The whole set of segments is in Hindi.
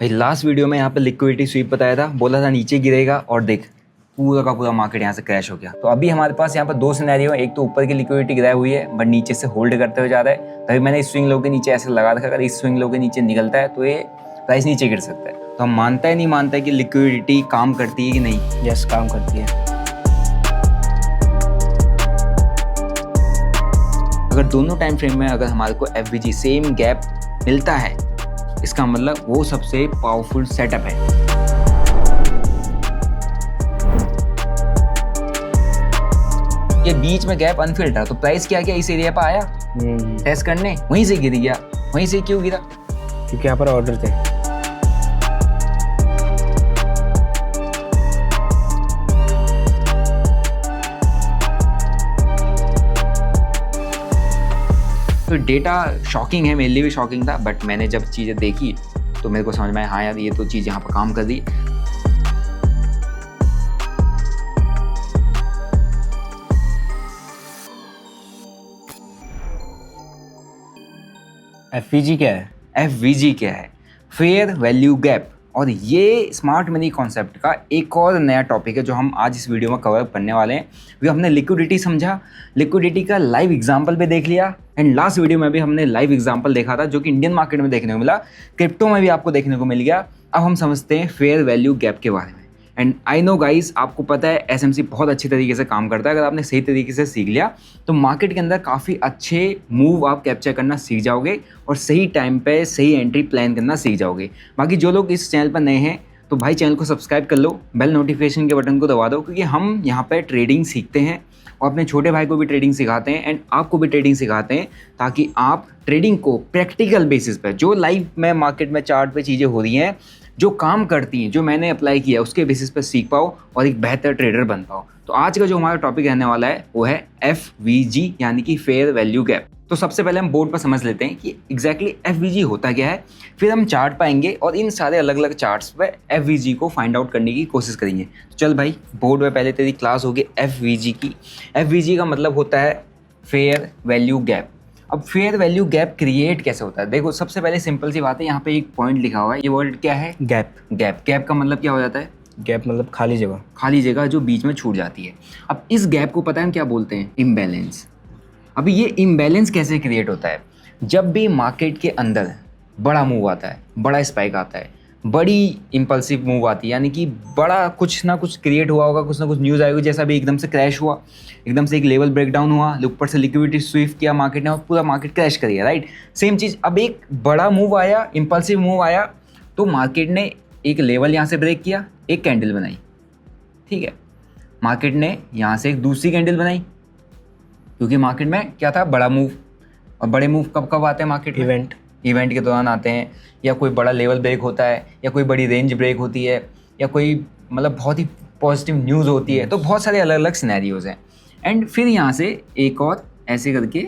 भाई लास्ट वीडियो में यहाँ पे लिक्विडिटी स्वीप बताया था, बोला था नीचे गिरेगा और देख पूरा का पूरा मार्केट यहाँ से क्रैश हो गया। तो अभी हमारे पास यहाँ पर दो सिनेरियो है, एक तो ऊपर की लिक्विडिटी गिराई हुई है बट नीचे से होल्ड करते हुए जा रहा है। तभी मैंने इस स्विंग लो के नीचे ऐसे लगा रखा, अगर इस स्विंग लो के नीचे निकलता है तो ये प्राइस नीचे गिर सकता है। तो हम मानता है नहीं मानता है कि लिक्विडिटी काम करती है कि नहीं? यस, काम करती है। अगर दोनों टाइम फ्रेम में अगर हमारे को एफवीजी सेम गैप मिलता है, इसका मतलब वो सबसे पावरफुल सेटअप है। ये बीच में गैप अनफिल्ड था तो प्राइस क्या इस एरिया पर आया टेस्ट करने, वहीं से गिर गया। वहीं से क्यों गिरा? क्योंकि यहाँ पर ऑर्डर थे। तो डेटा शॉकिंग है, मेरे लिए भी शॉकिंग था, बट मैंने जब चीज़ें देखी तो मेरे को समझ में आया हाँ यार ये तो चीज़ यहाँ पर काम कर रही है। एफवीजी क्या है? एफवीजी क्या है? Fair value gap. और ये स्मार्ट मनी कॉन्सेप्ट का एक और नया टॉपिक है जो हम आज इस वीडियो में कवर करने वाले हैं। भी हमने लिक्विडिटी समझा, लिक्विडिटी का लाइव एग्जांपल भी देख लिया, एंड लास्ट वीडियो में भी हमने लाइव एग्जांपल देखा था जो कि इंडियन मार्केट में देखने को मिला, क्रिप्टो में भी आपको देखने को मिल गया। अब हम समझते हैं फेयर वैल्यू गैप के बारे में। एंड आई नो गाइस, आपको पता है एसएमसी बहुत अच्छी तरीके से काम करता है। अगर आपने सही तरीके से सीख लिया तो मार्केट के अंदर काफ़ी अच्छे मूव आप कैप्चर करना सीख जाओगे और सही टाइम पे सही एंट्री प्लान करना सीख जाओगे। बाकी जो लोग इस चैनल पर नए हैं तो भाई चैनल को सब्सक्राइब कर लो, बेल नोटिफिकेशन के बटन को दबा दो, क्योंकि हम यहाँ पर ट्रेडिंग सीखते हैं और अपने छोटे भाई को भी ट्रेडिंग सिखाते हैं एंड आपको भी ट्रेडिंग सिखाते हैं, ताकि आप ट्रेडिंग को प्रैक्टिकल बेसिस पे जो लाइव में मार्केट में चार्ट पे चीज़ें हो रही हैं, जो काम करती हैं, जो मैंने अप्लाई किया उसके बेसिस पर सीख पाओ और एक बेहतर ट्रेडर बन पाओ। तो आज का जो हमारा टॉपिक रहने वाला है वो है एफवीजी यानी कि फेयर वैल्यू गैप। तो सबसे पहले हम बोर्ड पर समझ लेते हैं कि एग्जैक्टली एफवीजी होता क्या है, फिर हम चार्ट पाएंगे और इन सारे अलग अलग चार्ट्स पे एफवीजी को फाइंड आउट करने की कोशिश करेंगे। तो चल भाई, बोर्ड पे पहले तेरी क्लास होगी एफवीजी की। एफवीजी का मतलब होता है फेयर वैल्यू गैप। अब फेयर वैल्यू गैप क्रिएट कैसे होता है? देखो सबसे पहले सिंपल सी बात है, यहाँ पे एक पॉइंट लिखा हुआ है, ये वर्ड क्या है? गैप। गैप। गैप का मतलब क्या हो जाता है? गैप मतलब खाली जगह। खाली जगह जो बीच में छूट जाती है। अब इस गैप को पता है हम क्या बोलते हैं? इम्बैलेंस। अभी ये इम्बैलेंस कैसे क्रिएट होता है? जब भी मार्केट के अंदर बड़ा मूव आता है, बड़ा स्पाइक आता है, बड़ी इम्पल्सिव मूव आती है, यानी कि बड़ा कुछ ना कुछ क्रिएट हुआ होगा, कुछ ना कुछ न्यूज़ आई होगी, जैसा भी एकदम से क्रैश हुआ, एकदम से एक लेवल ब्रेकडाउन हुआ, ऊपर से लिक्विडिटी स्वीप किया मार्केट ने और पूरा मार्केट क्रैश कर दिया, राइट? सेम चीज़, अब एक बड़ा मूव आया, इम्पल्सिव मूव आया, तो मार्केट ने एक लेवल यहाँ से ब्रेक किया, एक कैंडल बनाई, ठीक है। मार्केट ने यहाँ से एक दूसरी कैंडल बनाई, क्योंकि मार्केट में क्या था? बड़ा मूव। और बड़े मूव कब कब आते हैं मार्केट में? इवेंट के दौरान आते हैं, या कोई बड़ा लेवल ब्रेक होता है, या कोई बड़ी रेंज ब्रेक होती है, या कोई मतलब बहुत ही पॉजिटिव न्यूज़ होती है। तो बहुत सारे अलग अलग सिनेरियोज हैं। एंड फिर यहाँ से एक और ऐसे करके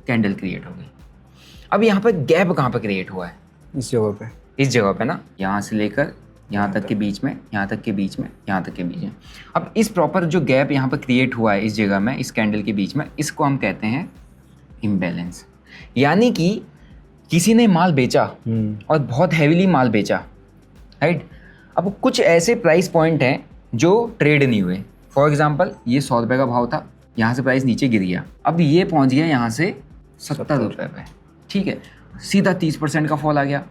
कैंडल क्रिएट हो गई। अब यहाँ पर गैप कहाँ पर क्रिएट हुआ है? इस जगह पे। इस जगह पे ना, यहाँ से लेकर यहाँ तक के बीच में, यहाँ तक के बीच में, यहाँ तक के बीच में। अब इस प्रॉपर जो गैप यहाँ पर क्रिएट हुआ है इस जगह में, इस कैंडल के बीच में, इसको हम कहते हैं इम्बैलेंस। यानी कि किसी ने माल बेचा और बहुत हैवीली माल बेचा, राइट? अब कुछ ऐसे प्राइस पॉइंट हैं जो ट्रेड नहीं हुए। फॉर एग्जांपल, ये 100 रुपये का भाव था, यहाँ से प्राइस नीचे गिर गया, अब ये पहुँच गया यहाँ से 70 रुपये पे, ठीक है, सीधा 30% का फॉल आ गया।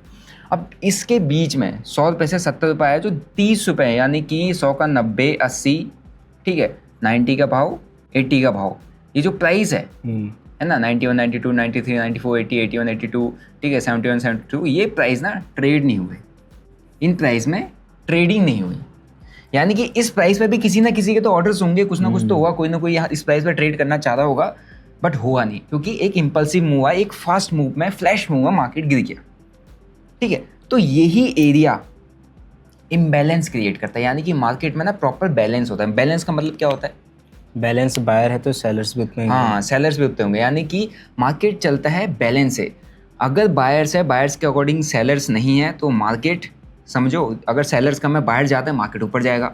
अब इसके बीच में 100 रुपये से 70 रुपये आया, जो 30 रुपये, यानी कि 100 का 90, 80, ठीक है, 90 का भाव, 80 का भाव, ये जो प्राइस है ना, 91, 92, 93, 94, 80, 81, 82, ठीक है, 71, 72, ये प्राइस ना ट्रेड नहीं हुए। इन प्राइस में ट्रेडिंग नहीं हुई, यानी कि इस प्राइस पे भी किसी ना किसी के तो ऑर्डर्स होंगे, कुछ ना कुछ तो हुआ, कोई ना कोई यहाँ इस प्राइस पे ट्रेड करना चाह रहा होगा, बट हुआ नहीं, क्योंकि एक इम्पल्सिव मूव है, एक फास्ट मूव में, फ्लैश मूव में मार्केट गिर गया, ठीक है। तो यही एरिया इम्बैलेंस क्रिएट करता है, यानी कि मार्केट में ना प्रॉपर बैलेंस होता है। बैलेंस का मतलब क्या होता है? बैलेंस, बायर है तो सेलर्स भी उतने, हाँ, सेलर्स भी उतने होंगे, यानी कि मार्केट चलता है बैलेंस से। अगर बायर्स है, बायर्स के अकॉर्डिंग सेलर्स नहीं है, तो मार्केट समझो, अगर सेलर्स कम है, बायर ज़्यादा है, मार्केट ऊपर जाएगा,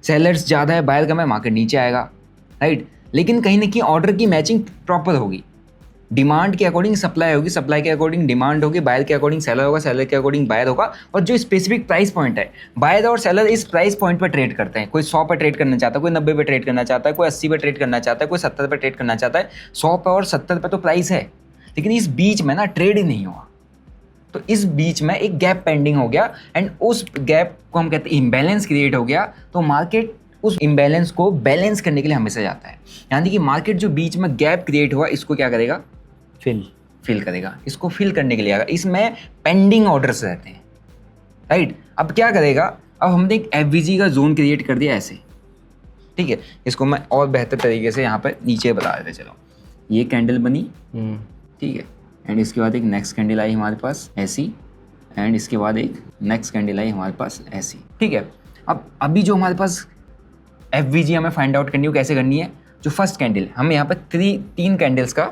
सेलर्स ज़्यादा है, बायर कम है, मार्केट नीचे आएगा, राइट? लेकिन कहीं ना कहीं ऑर्डर की मैचिंग प्रॉपर होगी, डिमांड के अकॉर्डिंग सप्लाई होगी, सप्लाई के अकॉर्डिंग डिमांड होगी, बायर के अकॉर्डिंग सेलर होगा, सेलर के अकॉर्डिंग बायर होगा, और जो स्पेसिफिक प्राइस पॉइंट है, बायर और सेलर इस प्राइस पॉइंट पर ट्रेड करते हैं। कोई 100 पर ट्रेड करना चाहता है, कोई 90 पे ट्रेड करना चाहता है, कोई 80 पे ट्रेड करना चाहता है, कोई 70 पे ट्रेड करना चाहता है। 100 पे और 70 पे तो प्राइस है, लेकिन इस बीच में ना ट्रेड ही नहीं हुआ। तो इस बीच में एक गैप पेंडिंग हो गया, एंड उस गैप को हम कहते हैं इम्बैलेंस क्रिएट हो गया। तो मार्केट उस इम्बैलेंस को बैलेंस करने के लिए हमेशा जाता है, यानी कि मार्केट जो बीच में गैप क्रिएट हुआ इसको क्या करेगा, फिल करेगा, इसको फिल करने के लिए आएगा। इसमें पेंडिंग ऑर्डर्स रहते हैं, राइट। अब क्या करेगा, अब हमने एक एफवीजी का जोन क्रिएट कर दिया ऐसे, ठीक है। इसको मैं और बेहतर तरीके से यहाँ पर नीचे बता देते चलो। ये कैंडल बनी, ठीक है, एंड इसके बाद एक नेक्स्ट कैंडल आई हमारे पास ऐसी, एंड इसके बाद एक नेक्स्ट कैंडल आई हमारे पास ऐसी, ठीक है। अब अभी जो हमारे पास एफवीजी हमें फाइंड आउट करनी हो, कैसे करनी है। जो फर्स्ट कैंडल, हम यहाँ पर तीन कैंडल्स का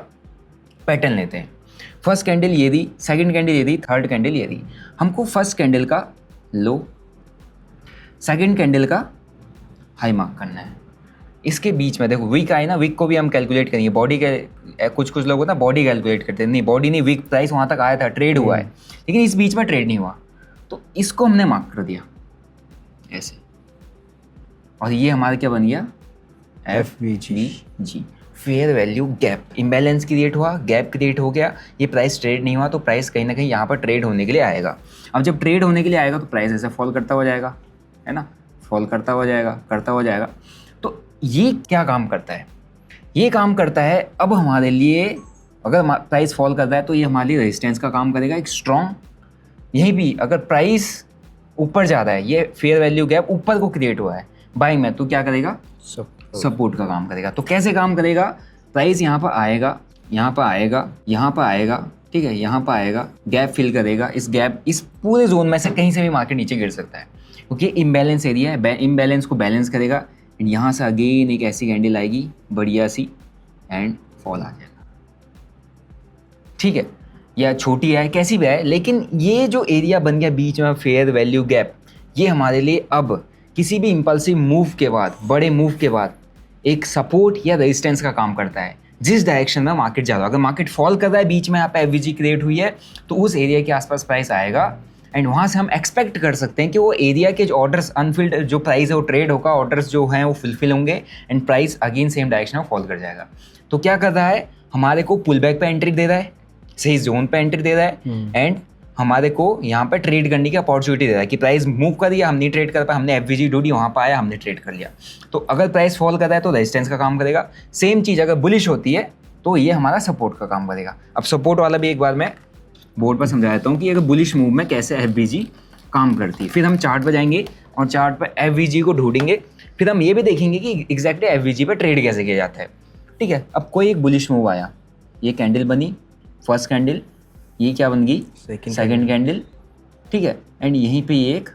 पैटर्न लेते हैं। फर्स्ट कैंडल ये दी, सेकंड कैंडल ये दी, थर्ड कैंडल ये दी। हमको फर्स्ट कैंडल का लो, सेकंड कैंडल का हाई मार्क करना है। इसके बीच में देखो वीक आए ना, वीक को भी हम कैलकुलेट करेंगे। बॉडी के कुछ लोग होता है बॉडी कैलकुलेट करते हैं, नहीं बॉडी नहीं, वीक प्राइस वहाँ तक आया था, ट्रेड हुआ है, लेकिन इस बीच में ट्रेड नहीं हुआ, तो इसको हमने मार्क कर दिया ऐसे, और ये हमारा क्या बन गया, FVG, fair value gap. Imbalance create हुआ, गैप क्रिएट हो गया, ये प्राइस ट्रेड नहीं हुआ, तो प्राइस कहीं ना कहीं यहाँ पर ट्रेड होने के लिए आएगा। अब जब ट्रेड होने के लिए आएगा तो प्राइस ऐसे फॉल करता हुआ जाएगा, है ना, फॉल करता हुआ जाएगा। तो ये क्या काम करता है, ये काम करता है अब हमारे लिए, अगर प्राइस फॉल करता है तो ये हमारे लिए रेजिस्टेंस का काम करेगा, एक स्ट्रॉन्ग। यहीं भी अगर प्राइस ऊपर जा रहा है, ये फेयर वैल्यू गैप ऊपर को क्रिएट हुआ है बाइंग में, तो क्या करेगा, सपोर्ट का काम करेगा। तो कैसे काम करेगा, प्राइस यहाँ पर आएगा, यहाँ पर आएगा, यहाँ पर आएगा, ठीक है, यहाँ पर आएगा, गैप फिल करेगा। इस गैप, इस पूरे जोन में से कहीं से भी मार्केट नीचे गिर सकता है, क्योंकि इम्बैलेंस एरिया है, इम्बैलेंस को बैलेंस करेगा। एंड यहाँ से अगेन एक ऐसी कैंडल आएगी बढ़िया सी, एंड फॉल आ जाएगा, ठीक है, या छोटी है कैसी भी है, लेकिन ये जो एरिया बन गया बीच में फेयर वैल्यू गैप, ये हमारे लिए अब किसी भी इम्पल्सिव मूव के बाद, बड़े मूव के बाद एक सपोर्ट या रेजिस्टेंस का काम करता है, जिस डायरेक्शन में मार्केट जा रहा है। अगर मार्केट फॉल कर रहा है, बीच में यहाँ पे एफवीजी क्रिएट हुई है, तो उस एरिया के आसपास प्राइस आएगा, एंड वहाँ से हम एक्सपेक्ट कर सकते हैं कि वो एरिया के जो ऑर्डर्स अनफिल्ड जो प्राइस है वो ट्रेड होगा, ऑर्डर्स जो हैं वो फुलफिल होंगे, and price again same direction में फॉल कर जाएगा। तो क्या कर रहा है, हमारे को पुल बैक पे एंट्री दे रहा है, सही जोन पे एंट्री दे रहा है, एंड हमारे को यहाँ पर ट्रेड करने की अपॉर्चुनिटी दे रहा है कि प्राइस मूव कर दिया, हम नहीं ट्रेड कर पाए, हमने एफवीजी ढूंढी, वहाँ पर आया, हमने ट्रेड कर लिया। तो अगर प्राइस फॉल कर रहा है तो रेजिस्टेंस का काम करेगा। सेम चीज़ अगर बुलिश होती है तो ये हमारा सपोर्ट का काम करेगा। अब सपोर्ट वाला भी एक बार मैं बोर्ड पर समझा देता हूँ कि अगर बुलिश मूव में कैसे एफवीजी काम करती है। फिर हम चार्ट पर जाएंगे और चार्ट पर एफवीजी को ढूंढेंगे, फिर हम ये भी देखेंगे कि एग्जैक्टली एफवीजी पर ट्रेड कैसे किया जाता है, ठीक है। अब कोई एक बुलिश मूव आया, ये कैंडल बनी, फर्स्ट कैंडल, ये क्या बन गई, सेकंड कैंडल, ठीक है, एंड यहीं पे ये एक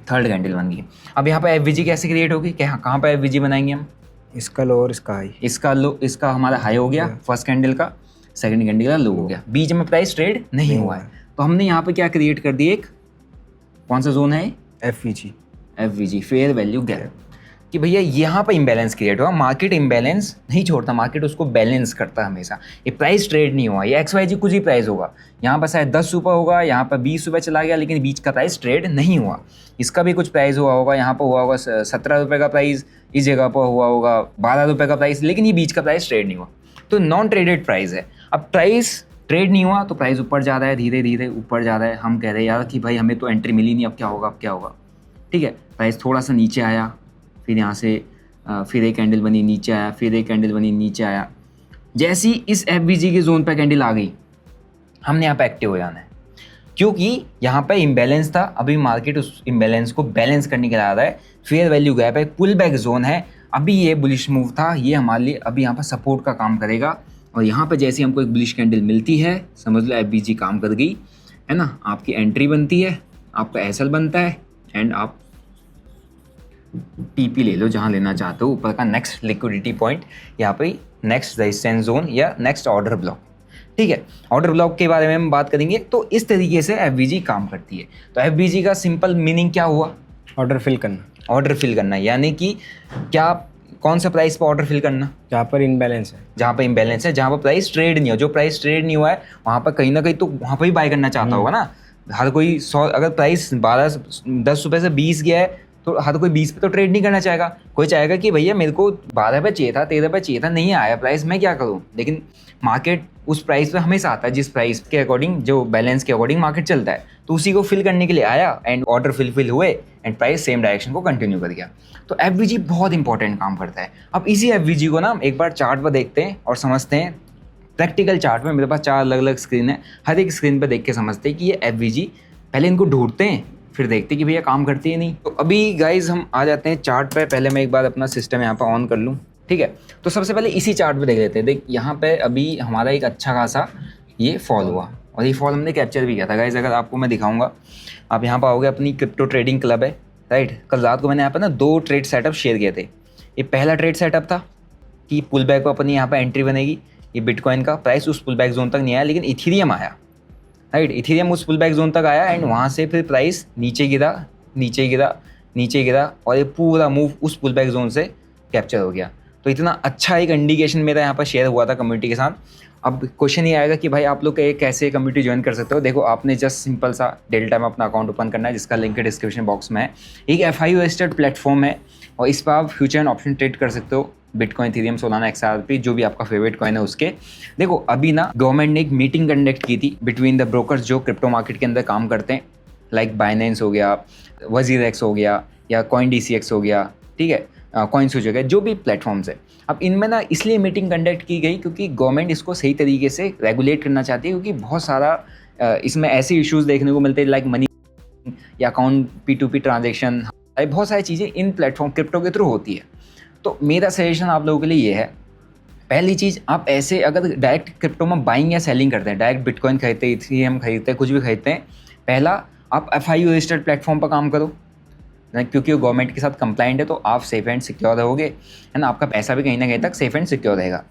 थर्ड कैंडल बन गई। अब यहाँ पे एफवीजी कैसे क्रिएट होगी, कहाँ पे एफवीजी बनाएंगे हम, इसका लो और इसका हाई, इसका लो, इसका हमारा हाई हो गया फर्स्ट कैंडल का, सेकंड कैंडल का लो हो गया, बीच में प्राइस ट्रेड नहीं हुआ है। तो हमने यहाँ पे क्या क्रिएट कर दी, एक कौन सा जोन है, एफवीजी, फेयर वैल्यू गैप, कि भैया यहाँ पर इम्बैलेंस क्रिएट हुआ। मार्केट इम्बैलेंस नहीं छोड़ता, मार्केट उसको बैलेंस करता है हमेशा। ये प्राइस ट्रेड नहीं हुआ, ये XYZ कुछ ही प्राइस होगा, यहाँ पर शायद 10 रुपये होगा, यहाँ पर 20 रुपये चला गया, लेकिन बीच का प्राइस ट्रेड नहीं हुआ। इसका भी कुछ प्राइस हुआ होगा, यहाँ पर हुआ होगा 17 रुपये का प्राइस, इस जगह पर हुआ होगा 12 रुपये का प्राइस, लेकिन ये बीच का प्राइस ट्रेड नहीं हुआ, तो नॉन ट्रेडेड प्राइस है। अब प्राइस ट्रेड नहीं हुआ तो प्राइस ऊपर जा रहा है, धीरे धीरे ऊपर जा रहा है। हम कह रहे हैं यार कि भाई हमें तो एंट्री मिली नहीं, अब क्या होगा, अब क्या होगा, ठीक है। प्राइस थोड़ा सा नीचे आया, फिर यहाँ से फिर एक कैंडल बनी, नीचे आया, फिर एक कैंडल बनी, नीचे आया। जैसी इस एफवीजी के जोन पे कैंडल आ गई, हमने यहाँ पे एक्टिव हो जाना है, क्योंकि यहाँ पे इम्बैलेंस था। अभी मार्केट उस इम्बैलेंस को बैलेंस करने के लिए आ रहा है, फेयर वैल्यू गैप है, पुल बैक जोन है। अभी ये बुलिश मूव था, ये हमारे लिए अभी यहाँ पर सपोर्ट का काम करेगा, और यहाँ पर जैसे हमको एक बुलिश कैंडल मिलती है, समझ लो एफवीजी काम कर गई, है ना। आपकी एंट्री बनती है, आपका एसएल बनता है, एंड आप टीपी ले लो जहाँ लेना चाहते हो, ऊपर का नेक्स्ट लिक्विडिटी पॉइंट, यहाँ पे नेक्स्ट रेजिस्टेंस जोन या नेक्स्ट ऑर्डर ब्लॉक, ठीक है। ऑर्डर ब्लॉक के बारे में हम बात करेंगे। तो इस तरीके से एफवीजी काम करती है। तो एफवीजी का सिंपल मीनिंग क्या हुआ, ऑर्डर फिल करना, ऑर्डर फिल करना, यानी कि क्या कौन सा प्राइस पे ऑर्डर फिल करना, जहाँ पर इनबैलेंस है। जहाँ पे इम्बैलेंस है, जहाँ पर प्राइस ट्रेड नहीं हो। जो प्राइस ट्रेड नहीं हुआ है वहाँ पर कहीं ना कहीं तो वहाँ पर भी बाय करना चाहता होगा ना। हर कोई 100, अगर प्राइस 10 रुपये से 20 गया है तो हर कोई 20 पे तो ट्रेड नहीं करना चाहेगा। कोई चाहेगा कि भैया मेरे को 12 पे चाहिए था, 13 पे चाहिए था, नहीं आया प्राइस, मैं क्या करूँ। लेकिन मार्केट उस प्राइस पे हमेशा आता है जिस प्राइस के अकॉर्डिंग, जो बैलेंस के अकॉर्डिंग मार्केट चलता है। तो उसी को फिल करने के लिए आया एंड ऑर्डर फिल हुए एंड प्राइस सेम डायरेक्शन को कंटिन्यू कर गया। तो एफवीजी बहुत इंपॉर्टेंट काम करता है। अब इसी एफवीजी को ना एक बार चार्ट पर देखते हैं और समझते हैं। प्रैक्टिकल चार्ट में मेरे पास 4 अलग अलग स्क्रीन है, हर एक स्क्रीन पर देख के समझते हैं कि ये एफवीजी, पहले इनको ढूंढते हैं फिर देखते हैं कि भैया काम करती है नहीं। तो अभी गाइज हम आ जाते हैं चार्ट पे। पहले मैं एक बार अपना सिस्टम यहाँ पर ऑन कर लूँ, ठीक है। तो सबसे पहले इसी चार्ट पे देख लेते हैं। देख यहाँ पे अभी हमारा एक अच्छा खासा ये फॉल हुआ और ये फॉल हमने कैप्चर भी किया था गाइज। अगर आपको मैं दिखाऊंगा, आप यहाँ पर आओगे, अपनी क्रिप्टो ट्रेडिंग क्लब है, राइट। कल रात को मैंने यहाँ पर ना 2 ट्रेड सेटअप शेयर किए थे। ये पहला ट्रेड सेटअप था कि पुल बैक को अपनी यहाँ पर एंट्री बनेगी। ये बिटकॉइन का प्राइस उस पुल बैक जोन तक नहीं आया, लेकिन इथीरियम आया, राइट। इथीरियम उस पुल बैक जोन तक आया एंड वहाँ से फिर प्राइस नीचे गिरा, नीचे गिरा, नीचे गिरा और ये पूरा मूव उस पुल बैक जोन से कैप्चर हो गया। तो इतना अच्छा एक इंडिकेशन मेरा यहाँ पर शेयर हुआ था कम्युनिटी के साथ। अब क्वेश्चन ये आएगा कि भाई आप लोग कैसे कम्युनिटी ज्वाइन कर सकते हो। देखो, आपने जस्ट सिंपल सा डेल्टा में अपना अकाउंट ओपन करना है, जिसका लिंक डिस्क्रिप्शन बॉक्स में है। एक FIU रजिस्टर्ड प्लेटफॉर्म है और इस पर आप फ्यूचर एंड ऑप्शन ट्रेड कर सकते हो। बिटकॉइन, इथीरियम, सोलाना, XRP, जो भी आपका फेवरेट कॉइन है उसके। देखो, अभी ना गवर्नमेंट ने एक मीटिंग कंडक्ट की थी बिटवीन द ब्रोकर्स जो क्रिप्टो मार्केट के अंदर काम करते हैं, लाइक बाइनेंस हो गया, WazirX हो गया या CoinDCX हो गया, ठीक है, CoinSwitch हो गया, जो भी प्लेटफॉर्म्स है। अब इनमें ना इसलिए मीटिंग कंडक्ट की गई क्योंकि गवर्नमेंट इसको सही तरीके से रेगुलेट करना चाहती है, क्योंकि बहुत सारा इसमें ऐसे इश्यूज़ देखने को मिलते हैं, लाइक मनी या अकाउंट P2P ट्रांजेक्शन, बहुत सारी चीज़ें इन प्लेटफॉर्म क्रिप्टो के थ्रू होती है। तो मेरा सजेशन आप लोगों के लिए ये है, पहली चीज़, आप ऐसे अगर डायरेक्ट क्रिप्टो में बाइंग या सेलिंग करते हैं, डायरेक्ट बिटकॉइन खरीदते हैं, इथीरियम खरीदते हैं, कुछ भी खरीदते हैं, पहला आप FIU रजिस्टर्ड प्लेटफॉर्म पर काम करो, क्योंकि वो गवर्नमेंट के साथ कंप्लाइंट है, तो आप सेफ एंड सिक्योर रहोगे, है ना। आपका पैसा भी कहीं ना कहीं तक सेफ एंड सिक्योर रहेगा।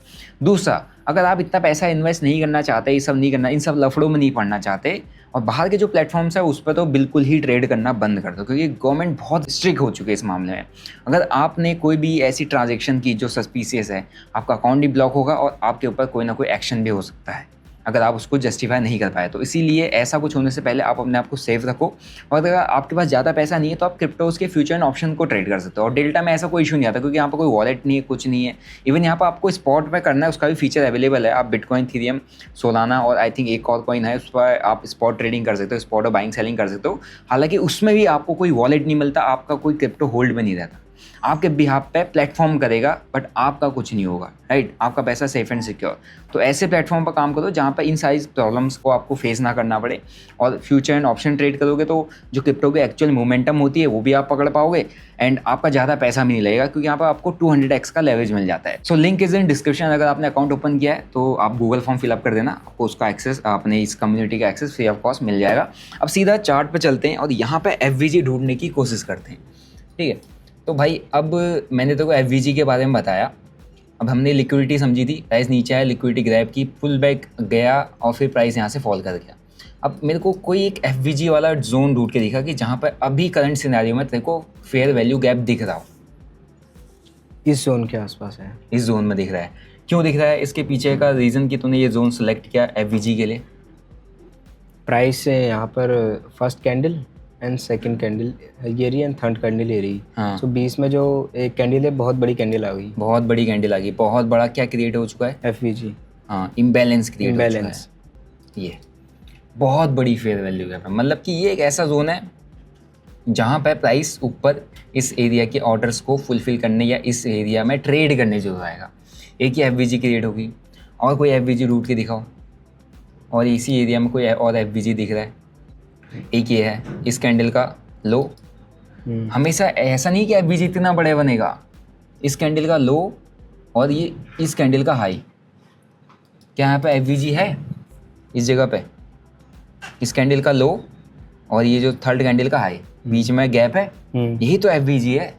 दूसरा, अगर आप इतना पैसा इन्वेस्ट नहीं करना चाहते, ये सब नहीं करना, इन सब लफड़ों में नहीं पड़ना चाहते और बाहर के जो प्लेटफॉर्म्स है उस पर तो बिल्कुल ही ट्रेड करना बंद कर दो, क्योंकि गवर्नमेंट बहुत स्ट्रिक्ट हो चुकी है इस मामले में। अगर आपने कोई भी ऐसी ट्रांजेक्शन की जो सस्पिशियस है, आपका अकाउंट भी ब्लॉक होगा और आपके ऊपर कोई ना कोई एक्शन भी हो सकता है अगर आप उसको जस्टिफाई नहीं कर पाए। तो इसीलिए ऐसा कुछ होने से पहले आप अपने आप को सेफ रखो। और अगर आपके पास ज़्यादा पैसा नहीं है तो आप क्रिप्टोज के फ्यूचर एंड ऑप्शन को ट्रेड कर सकते हो। और डेल्टा में ऐसा कोई इशू नहीं आता, क्योंकि यहाँ पर कोई वॉलेट नहीं है, कुछ नहीं है। इवन यहाँ पर आपको स्पॉट में करना है, उसका भी फीचर अवेलेबल है। आप बिटकॉइन, इथीरियम, सोलाना और आई थिंक एक और कॉइन है, उस पर आप स्पॉट ट्रेडिंग कर सकते हो, स्पॉट और बाइंग सेलिंग कर सकते हो। हालांकि उसमें भी आपको कोई वॉलेट नहीं मिलता, आपका कोई क्रिप्टो होल्ड में नहीं रहता, आपके बिहाफ पे प्लेटफॉर्म करेगा, बट आपका कुछ नहीं होगा, राइट। आपका पैसा सेफ एंड सिक्योर। तो ऐसे प्लेटफॉर्म पर काम करो जहाँ पर इन सारी प्रॉब्लम्स को आपको फेस ना करना पड़े। और फ्यूचर एंड ऑप्शन ट्रेड करोगे तो जो क्रिप्टो की एक्चुअल मोमेंटम होती है वो भी आप पकड़ पाओगे एंड आपका ज़्यादा पैसा भी नहीं लगेगा, क्योंकि यहाँ पर आपको 200x का लेवरेज मिल जाता है। So link is in description. अगर आपने अकाउंट ओपन किया है तो आप गूगल फॉर्म फिलअप कर देना, आपको उसका एक्सेस, अपने इस कम्युनिटी का एक्सेस फ्री ऑफ कॉस्ट मिल जाएगा। अब सीधा चार्ट पर चलते हैं और यहाँ पर FVG ढूंढने की कोशिश करते हैं, ठीक है। तो भाई, अब मैंने तो FVG के बारे में बताया, अब हमने लिक्विडिटी समझी थी, प्राइस नीचे आया, लिक्विडिटी ग्रैब की, पुल बैक गया और फिर प्राइस यहाँ से फॉल कर गया। अब मेरे को कोई एक FVG वाला जोन ढूंढ के दिखा कि जहाँ पर अभी करंट सिनेरियो में तेरे को फेयर वैल्यू गैप दिख रहा हो। इस जोन के आसपास है, इस जोन में दिख रहा है। क्यों दिख रहा है? इसके पीछे का रीज़न कि तूने ये जोन सेलेक्ट किया FVG के लिए। प्राइस से यहाँ पर first candle and second candle ये रही एंड थर्ड कैंडल ये रही। हाँ। सो बीच में जो एक कैंडल है, बहुत बड़ी कैंडल आ गई, बहुत बड़ी कैंडल आ गई, बहुत बड़ा क्या क्रिएट हो चुका है? FVG। हाँ, इम्बैलेंस क्रिएट हो चुका है। ये बहुत बड़ी फेयर वैल्यू गैप है, मतलब कि ये एक ऐसा जोन है जहाँ पर प्राइस ऊपर इस एरिया के ऑर्डर्स को फुलफिल करने या इस एरिया में ट्रेड करने जो आएगा। एक ही FVG क्रिएट होगी, और कोई FVG रूट के दिखाओ, और इसी एरिया में कोई और FVG दिख रहा है। एक ये है, इस कैंडल का लो। हमेशा ऐसा नहीं कि FVG इतना बड़े बनेगा, इस कैंडल का लो और ये इस कैंडल का हाई। क्या यहाँ पे FVG है? इस जगह पे इस कैंडल का लो और ये जो थर्ड कैंडल का हाई, बीच में गैप है, यही तो FVG है,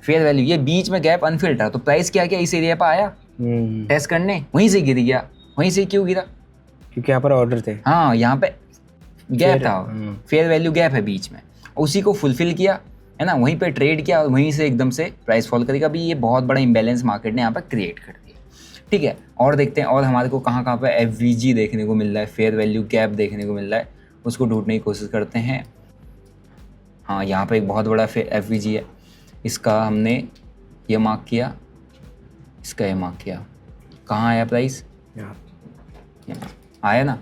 फेयर वैल्यू। ये बीच में गैप अनफिल्ड था, तो प्राइस क्या इस एरिया पर आया टेस्ट करने, वहीं से गिर गया। वहीं से क्यों गिरा? क्योंकि यहाँ पर ऑर्डर थे। हाँ, यहाँ पे गैप था, फेयर वैल्यू गैप है बीच में, उसी को फुलफिल किया, है ना, वहीं पे ट्रेड किया और वहीं से एकदम से प्राइस फॉल करेगा। अभी ये बहुत बड़ा इम्बैलेंस मार्केट ने यहाँ पर क्रिएट कर दिया। ठीक है, और देखते हैं और हमारे को कहाँ पे एफवीजी देखने को मिल रहा है, फेयर वैल्यू गैप देखने को मिल रहा है, उसको ढूंढने की कोशिश करते हैं। हाँ, यहाँ पे एक बहुत बड़ा एफवीजी है, इसका हमने ये मार्क किया, इसका ये मार्क किया। कहाँ आया प्राइस, आया ना,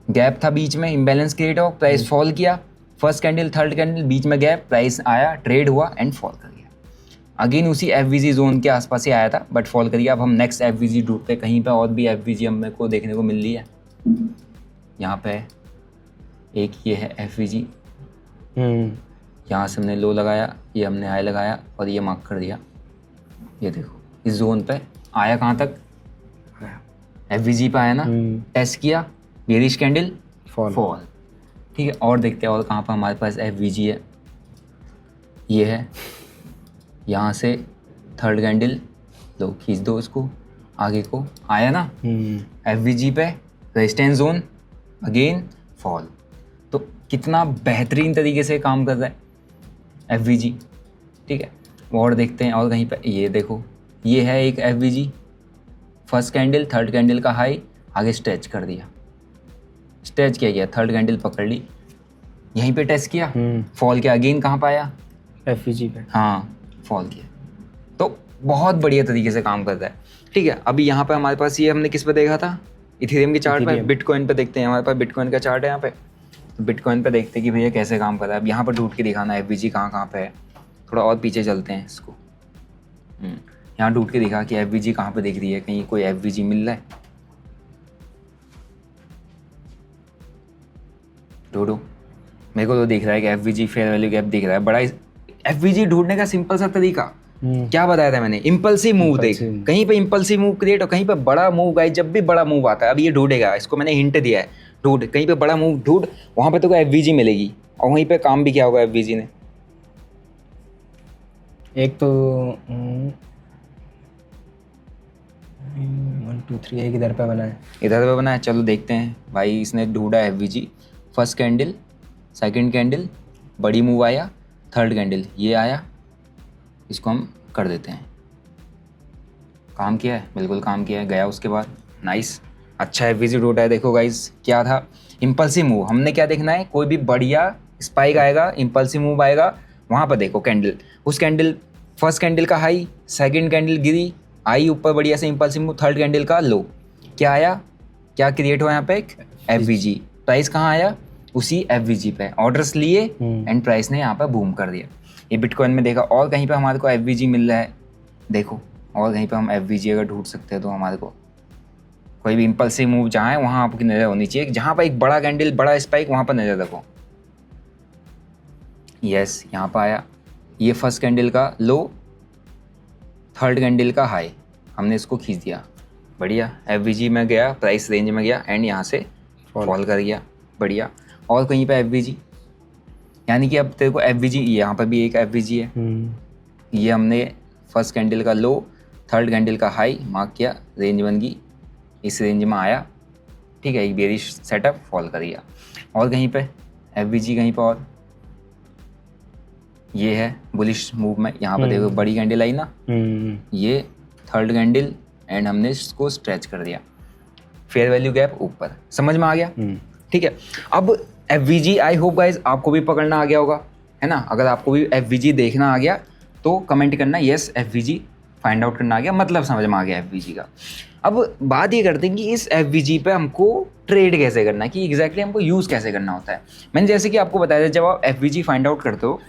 गैप था बीच में, इम्बैलेंस क्रिएट हो, प्राइस फॉल किया, फर्स्ट कैंडल थर्ड कैंडल बीच में गैप, प्राइस आया, ट्रेड हुआ एंड फॉल कर गया। अगेन उसी एफवीजी जोन के आसपास ही आया था बट फॉल कर गया। अब हम नेक्स्ट एफवीजी ढूंढते हैं, कहीं पे और भी एफवीजी हमें को देखने को मिल रही है। यहाँ पे एक ये है एफवीजी, यहाँ से हमने लो लगाया, ये हमने हाई लगाया और ये मार्क कर दिया। ये देखो इस जोन पे आया, कहाँ तक, एफवीजी पे आया ना, टेस्ट किया, बेरिश कैंडल, फॉल। ठीक है, और देखते हैं और कहाँ पर हमारे पास एफवीजी है। ये है, यहाँ से थर्ड कैंडल लो, खींच दो इसको आगे को, आया ना एफवीजी पे, रेजिस्टेंस जोन, अगेन फॉल। तो कितना बेहतरीन तरीके से काम कर रहा है एफवीजी। ठीक है, और देखते हैं और कहीं पे, ये देखो ये है एक FVG, first candle third candle का हाई, आगे स्ट्रेच कर दिया, स्ट्रेच किया गया, थर्ड कैंडल पकड़ ली, यहीं पे टेस्ट किया, फॉल किया, अगेन कहाँ पाया, एफवीजी पे, हाँ फॉल किया। तो बहुत बढ़िया तरीके से काम करता है। ठीक है, अभी यहाँ पे हमारे पास ये हमने किस पे देखा था, इथेरियम के चार्ट पे, बिटकॉइन पे देखते हैं, हमारे पास बिटकॉइन का चार्ट है यहाँ पे। तो बिटकॉइन पे देखते हैं कि भैया कैसे काम कर रहा है। अब यहाँ पर ढूंढ के दिखाना एफवीजी कहाँ पे है, थोड़ा और पीछे चलते हैं इसको, यहाँ ढूंढ के दिखा कि एफवीजी कहाँ पे दिख रही है, कहीं कोई एफवीजी मिल रहा है, ढूंढो। मेरे को तो दिख रहा है कि एफवीजी फेयर वैल्यू गैप दिख रहा है बड़ा। एफवीजी ढूंढने का सिंपल सा तरीका क्या बताया था मैंने, इम्पल्सिव मूव देख, कहीं पे इम्पल्सिव मूव क्रिएट हो, कहीं पे बड़ा मूव गाइस, जब भी बड़ा मूव आता है, अब ये ढूंढेगा, इसको मैंने हिंट दिया है, ढूंढ कहीं पे बड़ा मूव ढूंढ, वहां पे तो को एफवीजी मिलेगी, और वहीं पे काम भी किया होगा एफवीजी ने। एक तो 1 2 3 एक इधर पे बना है, इधर पे बना है, चलो देखते हैं भाई। इसने ढूंढा FVG, first candle second candle बड़ी मूव आया, थर्ड कैंडल ये आया, इसको हम कर देते हैं। काम किया है, बिल्कुल काम किया है, गया उसके बाद, नाइस, अच्छा एफवीजी ढूंढा है। देखो गाइस क्या था, इम्पल्सिव मूव, हमने क्या देखना है, कोई भी बढ़िया स्पाइक आएगा, इम्पल्सिव मूव आएगा, वहाँ पर देखो कैंडल, उस कैंडल फर्स्ट कैंडल का हाई, सेकंड कैंडल गिरी, आई ऊपर बढ़िया से इम्पल्सिव मूव, थर्ड कैंडल का लो, क्या आया, क्या क्रिएट हुआ यहाँ पे, एक एफवीजी, प्राइस कहाँ आया, उसी एफवीजी पे ऑर्डर्स लिए एंड प्राइस ने यहाँ पे बूम कर दिया। ये बिटकॉइन में देखा, और कहीं पे हमारे को एफवीजी मिल रहा है, देखो और कहीं पे हम एफवीजी अगर ढूंढ सकते हैं तो हमारे को कोई भी इम्पल्सिव मूव जहाँ है वहाँ आपकी नज़र होनी चाहिए, जहाँ पर एक बड़ा कैंडल बड़ा स्पाइक वहाँ पर नज़र रखो। यस, यहाँ पर आया, ये फर्स्ट कैंडल का लो, थर्ड कैंडल का हाई, हमने इसको खींच दिया, बढ़िया, एफवीजी में गया, प्राइस रेंज में गया एंड यहाँ से फॉल कर गया, बढ़िया। और कहीं पे एफवीजी, यानी कि अब तेरे को एफवीजी, यहाँ पर भी एक एफवीजी है, ये हमने फर्स्ट कैंडल का लो, थर्ड कैंडल का हाई मार्क किया, रेंज बन गई, इस रेंज में आया, ठीक है, एक बेरिश सेटअप, फॉल कर गया। और कहीं पे एफवीजी, कहीं पर और ये है बुलिश मूव में, यहाँ पर देखो बड़ी कैंडल आई ना, ये थर्ड कैंडल एंड हमने इसको स्ट्रेच कर दिया, फेयर वैल्यू गैप ऊपर, समझ में आ गया। ठीक है, अब एफवीजी, आई होप गाइज आपको भी पकड़ना आ गया होगा, है ना। अगर आपको भी एफवीजी देखना आ गया तो कमेंट करना यस एफवीजी फाइंड आउट करना आ गया, मतलब समझ में आ गया एफवीजी का। अब बात ये करते हैं कि इस एफवीजी पे हमको ट्रेड कैसे करना है, कि एग्जैक्टली हमको यूज़ कैसे करना होता है। मैंने जैसे कि आपको बताया था, जब आप एफवीजी फाइंड आउट करते हो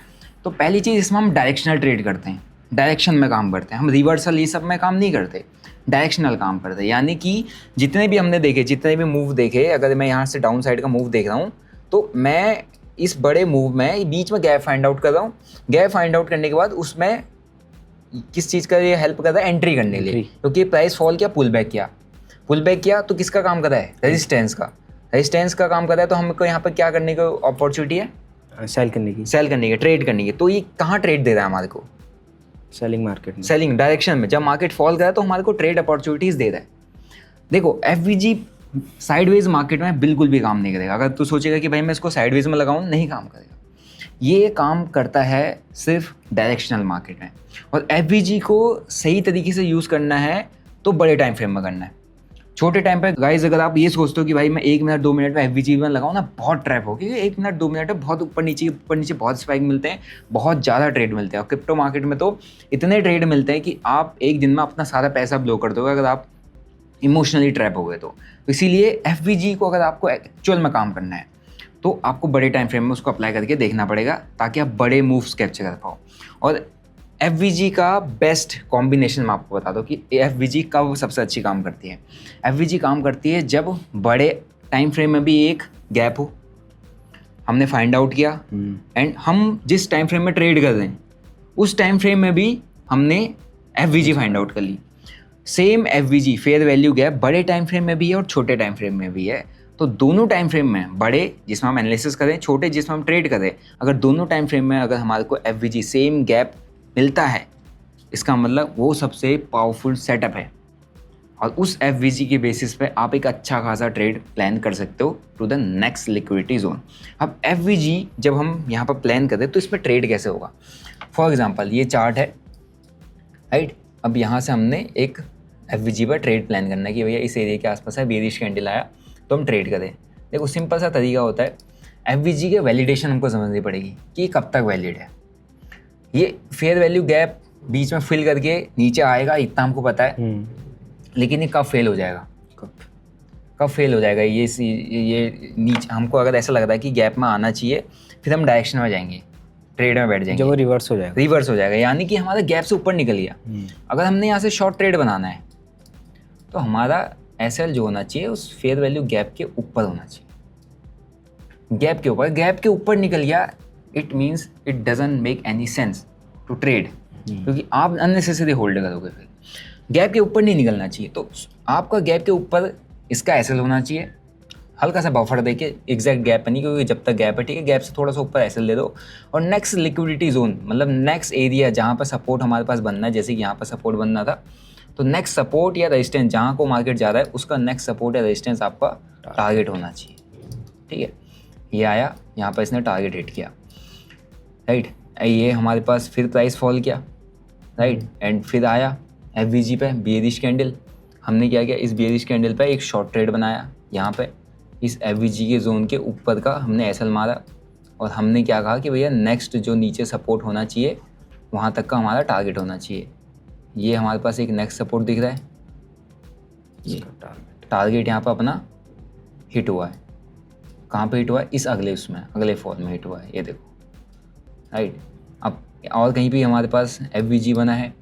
तो पहली चीज़ इसमें हम डायरेक्शनल ट्रेड करते हैं, डायरेक्शन में काम करते हैं हम, रिवर्सल ये सब में काम नहीं करते, डायरेक्शनल काम करते हैं। यानी कि जितने भी हमने देखे, जितने भी मूव देखे, अगर मैं यहाँ से डाउन साइड का मूव देख रहा हूँ तो मैं इस बड़े मूव में बीच में गैप फाइंड आउट कर रहा हूँ, गैप फाइंड आउट करने के बाद उसमें किस चीज़ का ये हेल्प करता है, एंट्री करने के लिए, क्योंकि प्राइस फॉल किया, पुल बैक किया, पुल बैक किया तो किसका काम कर रहा है, रेजिस्टेंस का, रेजिस्टेंस का काम कर रहा है। तो हमको यहाँ पर क्या करने की अपॉर्चुनिटी है, सेल करने की, ट्रेड करने की। तो ये कहाँ ट्रेड दे रहा है हमारे को, सेलिंग मार्केट में, सेलिंग डायरेक्शन में। जब मार्केट फॉल कर रहा है तो हमारे को ट्रेड अपॉर्चुनिटीज दे रहा है। देखो एफवीजी साइडवेज मार्केट में बिल्कुल भी काम नहीं करेगा। अगर तू सोचेगा कि भाई मैं इसको साइडवेज में लगाऊं, नहीं काम करेगा। ये काम करता है सिर्फ डायरेक्शनल मार्केट में, और एफवीजी को सही तरीके से यूज़ करना है तो बड़े टाइम फ्रेम में करना है। छोटे टाइम पे गाइस अगर आप ये सोचते हो कि भाई मैं 1 मिनट 2 मिनट में एफवीजी में लगाऊं ना, बहुत ट्रैप हो, क्योंकि 1 मिनट 2 मिनट में बहुत ऊपर नीचे बहुत स्पाइक मिलते हैं, बहुत ज़्यादा ट्रेड मिलते हैं। और क्रिप्टो मार्केट में तो इतने ट्रेड मिलते हैं कि आप एक दिन में अपना सारा पैसा ब्लो कर दोगे अगर आप इमोशनली ट्रैप हो गए तो इसीलिए एफवीजी को अगर आपको एक्चुअल में काम करना है तो आपको बड़े टाइम फ्रेम में उसको अप्लाई करके देखना पड़ेगा, ताकि आप बड़े मूव्स कैप्चर कर पाओ। और एफवीजी का बेस्ट कॉम्बिनेशन मैं आपको बता दूं कि एफवीजी कब सबसे अच्छी काम करती है। एफवीजी काम करती है जब बड़े टाइम फ्रेम में भी एक गैप हो, हमने फाइंड आउट किया, एंड हम जिस टाइम फ्रेम में ट्रेड कर रहे हैं उस टाइम फ्रेम में भी हमने एफवीजी फाइंड आउट कर ली। Same FVG fair value gap बड़े टाइम फ्रेम में भी है और छोटे टाइम फ्रेम में भी है। तो दोनों टाइम फ्रेम में, बड़े जिसमें हम एनालिसिस करें, छोटे जिसमें हम ट्रेड करें, अगर दोनों टाइम फ्रेम में अगर हमारे को एफवीजी सेम गैप मिलता है, इसका मतलब वो सबसे पावरफुल सेटअप है। और उस एफवीजी के बेसिस पे आप एक अच्छा खासा ट्रेड प्लान कर सकते हो to the next liquidity zone. अब एफवीजी जब हम यहाँ पर प्लान करें तो इसमें ट्रेड कैसे होगा। फॉर एग्जांपल ये चार्ट है, राइट। अब यहाँ से हमने एक एफवीजी पर ट्रेड प्लान करना है कि भैया इस एरिया के आसपास है, बेरिश कैंडल आया तो हम ट्रेड करें। देखो सिंपल सा तरीका होता है, एफवीजी के वैलिडेशन हमको समझनी पड़ेगी कि ये कब तक वैलिड है। ये फेयर वैल्यू गैप बीच में फिल करके नीचे आएगा इतना हमको पता है, लेकिन ये कब फेल हो जाएगा, कब फेल हो जाएगा ये नीचे हमको अगर ऐसा लग रहा है कि गैप में आना चाहिए, फिर हम डायरेक्शन में जाएंगे, ट्रेड में बैठ जाएंगे, जब वो रिवर्स हो जाएगा, यानी कि हमारा गैप से ऊपर निकल गया। अगर हमने यहाँ से शॉर्ट ट्रेड बनाना है तो हमारा एसएल जो होना चाहिए उस फेयर वैल्यू गैप के ऊपर होना चाहिए। गैप के ऊपर निकल गया, it means it doesn't make any sense to trade, क्योंकि आप अननेसेसरी होल्ड करोगे। फिर गैप के ऊपर नहीं निकलना चाहिए, तो आपका गैप के ऊपर इसका एसएल होना चाहिए, हल्का सा बफर देके, एग्जैक्ट गैप नहीं, क्योंकि जब तक गैप है ठीक है, गैप से थोड़ा सा ऊपर एसएल दे दो। और नेक्स्ट लिक्विडिटी जोन मतलब नेक्स्ट एरिया जहाँ पर सपोर्ट हमारे पास बनना है, जैसे कि यहाँ पर सपोर्ट बनना था, तो नेक्स्ट सपोर्ट या रेजिस्टेंस जहाँ को मार्केट जा रहा है उसका नेक्स्ट सपोर्ट या रेजिस्टेंस आपका टारगेट होना चाहिए। ठीक है, ये आया यहाँ पर इसने टारगेट हिट किया, राइट। ये हमारे पास फिर प्राइस फॉल किया, राइट, एंड फिर आया एफवीजी पे बेयरिश कैंडल। हमने क्या किया, इस बेयरिश कैंडल पे एक शॉर्ट ट्रेड बनाया, यहाँ पे इस एफवीजी के जोन के ऊपर का हमने एसएल मारा, और हमने क्या कहा कि भैया नेक्स्ट जो नीचे सपोर्ट होना चाहिए वहाँ तक का हमारा टारगेट होना चाहिए। ये हमारे पास एक नेक्स्ट सपोर्ट दिख रहा है, ये टारगेट यहाँ पर अपना हिट हुआ है। कहाँ पे हिट हुआ है, इस अगले फॉल में हिट हुआ है, ये देखो, राइट। अब और कहीं भी हमारे पास एफवीजी बना है,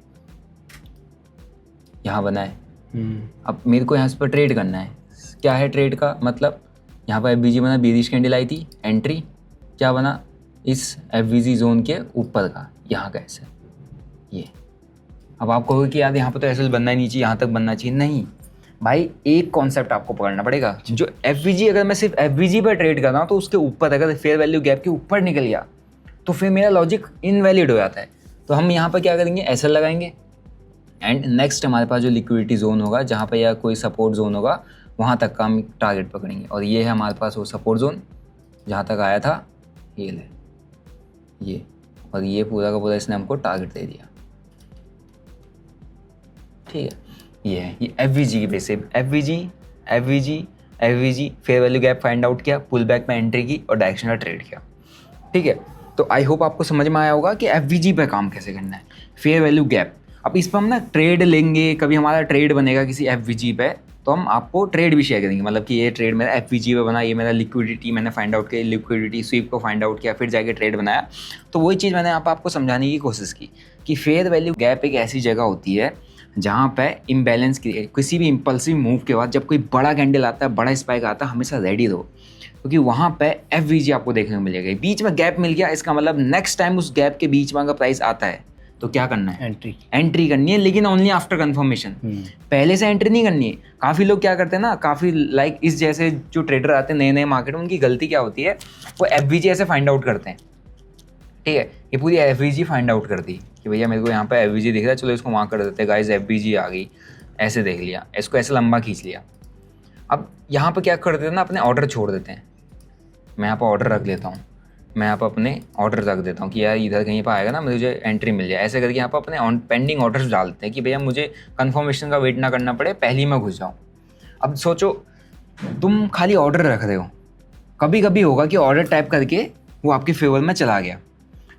यहाँ बना है। अब मेरे को यहाँ पर ट्रेड करना है, क्या है ट्रेड का मतलब, यहाँ पर एफवीजी बना, बेयरिश कैंडल आई थी, एंट्री क्या बना, इस एफवीजी जोन के ऊपर का यहाँ का एसएल, ये। अब आप कहोगे कि यार यहाँ पर तो एसएल बनना ही नहीं चाहिए, यहाँ तक बनना चाहिए, नहीं भाई, एक कॉन्सेप्ट आपको पकड़ना पड़ेगा। जो एफवीजी, अगर मैं सिर्फ एफवीजी पर ट्रेड कर रहा हूँ तो उसके ऊपर अगर फेयर वैल्यू गैप के ऊपर निकल गया तो फिर मेरा लॉजिक इनवैलिड हो जाता है। तो हम यहाँ पर क्या करेंगे, एसएल लगाएंगे, एंड नेक्स्ट हमारे पास जो लिक्विडिटी जोन होगा जहाँ पर या कोई सपोर्ट जोन होगा वहाँ तक का हम टारगेट पकड़ेंगे। और ये है हमारे पास वो सपोर्ट जोन जहाँ तक आया था, ये ले, ये, और ये पूरा का पूरा इसने हमको टारगेट दे दिया। ठीक है, ये है, ये एफवीजी की बेस पे FVG fair value gap find out किया, पुल बैक में एंट्री की और डायरेक्शनल ट्रेड किया। ठीक है, तो आई होप आपको समझ में आया होगा कि एफवीजी पे काम कैसे करना है, फेयर वैल्यू गैप। अब इस पर हम ना ट्रेड लेंगे, कभी हमारा ट्रेड बनेगा किसी एफवीजी पे तो हम आपको ट्रेड भी शेयर करेंगे, मतलब कि ये ट्रेड मेरा एफवीजी पे बना, ये मेरा लिक्विडिटी मैंने फाइंड आउट किया, लिक्विडिटी स्वीप को फाइंड आउट किया, फिर जाके ट्रेड बनाया। तो वही चीज़ मैंने यहाँ पर आपको समझाने की कोशिश की कि फेयर वैल्यू गैप एक ऐसी जगह होती है जहाँ पे इम्बैलेंस क्रिएट, किसी भी इम्पल्सिव मूव के बाद जब कोई बड़ा कैंडल आता है, बड़ा स्पाइक आता है, हमेशा रेडी रहो, क्योंकि वहाँ पे एफवीजी आपको देखने को मिलेगा। बीच में गैप मिल गया, इसका मतलब नेक्स्ट टाइम उस गैप के बीच में अगर प्राइस आता है तो क्या करना है, एंट्री करनी है, लेकिन ओनली आफ्टर कंफर्मेशन। पहले से एंट्री नहीं करनी है। काफ़ी लोग क्या करते हैं ना, काफ़ी लाइक इस जैसे जो ट्रेडर आते हैं नए नए मार्केट में, उनकी गलती क्या होती है, वो एफवीजी ऐसे फाइंड आउट करते हैं। ठीक है, ये पूरी एफवीजी फाइंड आउट कर दी कि भैया मेरे को यहाँ पे एफवीजी दिख रहा है, चलो इसको वहाँ कर देते हैं, गाइस एफवीजी आ गई, ऐसे देख लिया, इसको ऐसे लंबा खींच लिया। अब यहाँ पे क्या कर देते हैं ना, अपने ऑर्डर छोड़ देते हैं। मैं यहाँ पर ऑर्डर रख लेता हूँ, मैं यहाँ पर अपने ऑर्डर रख देता हूँ कि यार इधर कहीं पर आएगा ना, मुझे एंट्री मिल जाए। ऐसे करके यहाँ पर अपने पेंडिंग ऑर्डर्स डालते हैं कि भैया मुझे कंफर्मेशन का वेट ना करना पड़े, पहले ही मैं घुस जाऊँ। अब सोचो तुम खाली ऑर्डर रख रहे हो, कभी कभी होगा कि ऑर्डर टाइप करके वो आपके फेवर में चला गया,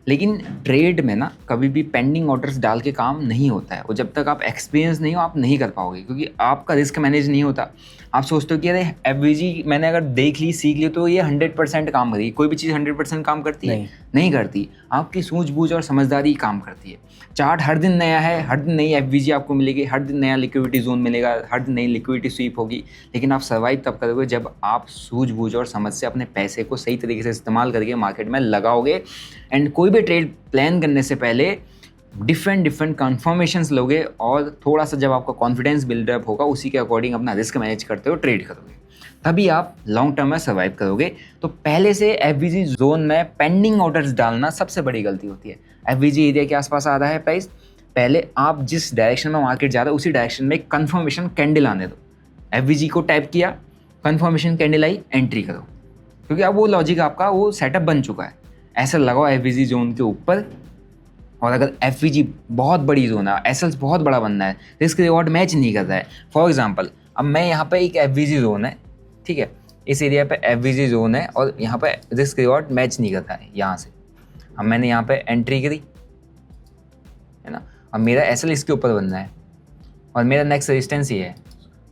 लेकिन ट्रेड में ना कभी भी पेंडिंग ऑर्डर्स डाल के काम नहीं होता है। और जब तक आप एक्सपीरियंस नहीं हो आप नहीं कर पाओगे, क्योंकि आपका रिस्क मैनेज नहीं होता। आप सोचते हो कि अरे एफवीजी मैंने अगर देख ली सीख ली तो ये 100% काम करेगी। कोई भी चीज़ 100% काम करती है? नहीं करती। आपकी सूझबूझ और समझदारी काम करती है। चार्ट हर दिन नया है, हर दिन नई एफवीजी आपको मिलेगी, हर दिन नया लिक्विडिटी जोन मिलेगा, हर दिन नई लिक्विडिटी स्वीप होगी, लेकिन आप सर्वाइव तब करोगे जब आप सूझबूझ और समझ से अपने पैसे को सही तरीके से इस्तेमाल करके मार्केट में लगाओगे। एंड कोई भी ट्रेड प्लान करने से पहले डिफरेंट कंफर्मेशंस लोगे और थोड़ा सा जब आपका कॉन्फिडेंस बिल्डअप होगा उसी के अकॉर्डिंग अपना रिस्क मैनेज करते हो ट्रेड करोगे, तभी आप लॉन्ग टर्म में सर्वाइव करोगे। तो पहले से एफवीजी जोन में पेंडिंग ऑर्डर्स डालना सबसे बड़ी गलती होती है। एफवीजी एरिया के आसपास आ रहा है प्राइस, पहले आप जिस डायरेक्शन में मार्केट जा रहा है उसी डायरेक्शन में कंफर्मेशन कैंडल आने दो। एफवीजी को टाइप किया, कंफर्मेशन कैंडल आई, एंट्री करो, क्योंकि अब वो लॉजिक आपका वो सेटअप बन चुका है। ऐसा लगाओ एफवीजी जोन के ऊपर, और अगर एफवीजी बहुत बड़ी जोन है, एसएल्स बहुत बड़ा बनना है, रिस्क रिवॉर्ड मैच नहीं कर रहा है। फॉर एग्जांपल अब मैं यहाँ पे एक एफवीजी जोन है, ठीक है, इस एरिया पे एफवीजी जोन है और यहाँ पे रिस्क रिवॉर्ड मैच नहीं करता है यहाँ से। अब मैंने यहाँ पे एंट्री करी है ना, अब मेरा एसएल इसके ऊपर बनना है और मेरा नेक्स्ट रेजिस्टेंस ये है,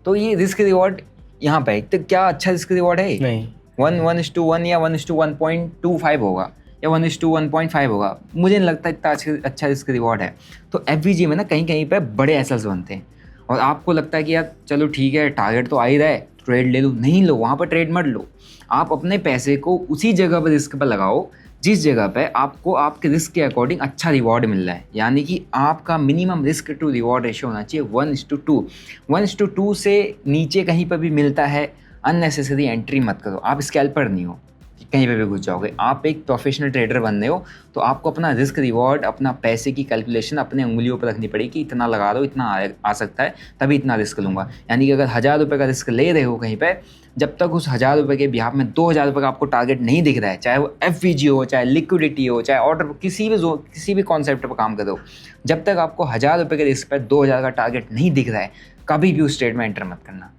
तो ये रिस्क रिवॉर्ड यहाँ पे तो क्या अच्छा रिस्क रिवॉर्ड है? नहीं। 1:1 या 1:1.25 होगा या 1:1.5 होगा, मुझे नहीं लगता इतना अच्छा रिस्क रिवॉर्ड है। तो एफवीजी में ना कहीं कहीं पे बड़े एसएल्स बनते हैं और आपको लगता है कि यार चलो ठीक है टारगेट तो आ ही रहा है, ट्रेड ले लो। नहीं लो, वहाँ पर ट्रेड मत लो। आप अपने पैसे को उसी जगह पर रिस्क पर लगाओ जिस जगह पे आपको आपके रिस्क के अकॉर्डिंग अच्छा रिवॉर्ड मिल रहा है। यानी कि आपका minimum risk to reward ratio होना चाहिए 1:2। 1:2 से नीचे कहीं पर भी मिलता है अननेसेसरी एंट्री मत करो। आप स्कैल्पर नहीं हो कि कहीं पे भी घुस जाओगे, आप एक प्रोफेशनल ट्रेडर बन रहे हो, तो आपको अपना रिस्क रिवॉर्ड, अपना पैसे की कैलकुलेशन अपने उंगलियों पर रखनी पड़ेगी। इतना लगा दो, इतना आ सकता है, तभी इतना रिस्क लूँगा। यानी कि अगर 1000 रुपये का रिस्क ले रहे हो कहीं पर, जब तक उस 1000 रुपये के बिहाफ में 2000 रुपये का आपको टारगेट नहीं दिख रहा है, चाहे वो एफवीजी हो, चाहे लिक्विडिटी हो, चाहे ऑर्डर, किसी भी कॉन्सेप्ट पर काम करो, जब तक आपको 1000 रुपये के रिस्क पर 2000 का टारगेट नहीं दिख रहा है, कभी भी उस ट्रेड में एंटर मत करना।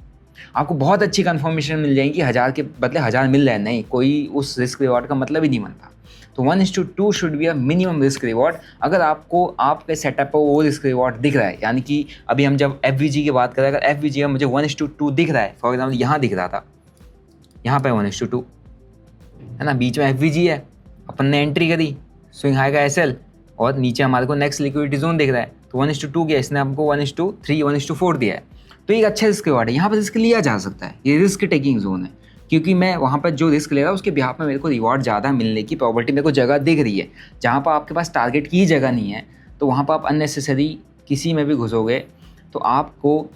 आपको बहुत अच्छी कंफर्मेशन मिल जाएगी, 1000 के बदले 1000 मिल रहा है, नहीं, कोई उस रिस्क रिवॉर्ड का मतलब ही नहीं बनता। तो 1:2 should be a minimum risk reward. अगर आपको आपके सेटअप पर वो रिस्क रिवॉर्ड दिख रहा है, यानी कि अभी हम जब एफवीजी की बात करें, अगर एफवीजी में मुझे 1:2 दिख रहा है, फॉर एग्जाम्पल यहाँ दिख रहा था, यहाँ पे 1:2 है ना, बीच में एफवीजी है, अपन ने एंट्री करी, स्विंग हाई का एसएल, और नीचे हमारे को नेक्स्ट लिक्विडिटी जोन दिख रहा है, तो 1:2 किया, इसने हमको 1:3 1:4 दिया है। तो एक अच्छा रिस्क रिवॉर्ड है, यहाँ पर रिस्क लिया जा सकता है, ये रिस्क टेकिंग जोन है, क्योंकि मैं वहाँ पर जो रिस्क ले रहा हूँ उसके बिहाफ में मेरे को रिवॉर्ड ज़्यादा मिलने की प्रॉपर्टी मेरे को जगह दिख रही है। जहाँ पर आपके पास टारगेट की जगह नहीं है, तो वहाँ पर आप अननेसेसरी किसी में भी घुसोगे तो आपको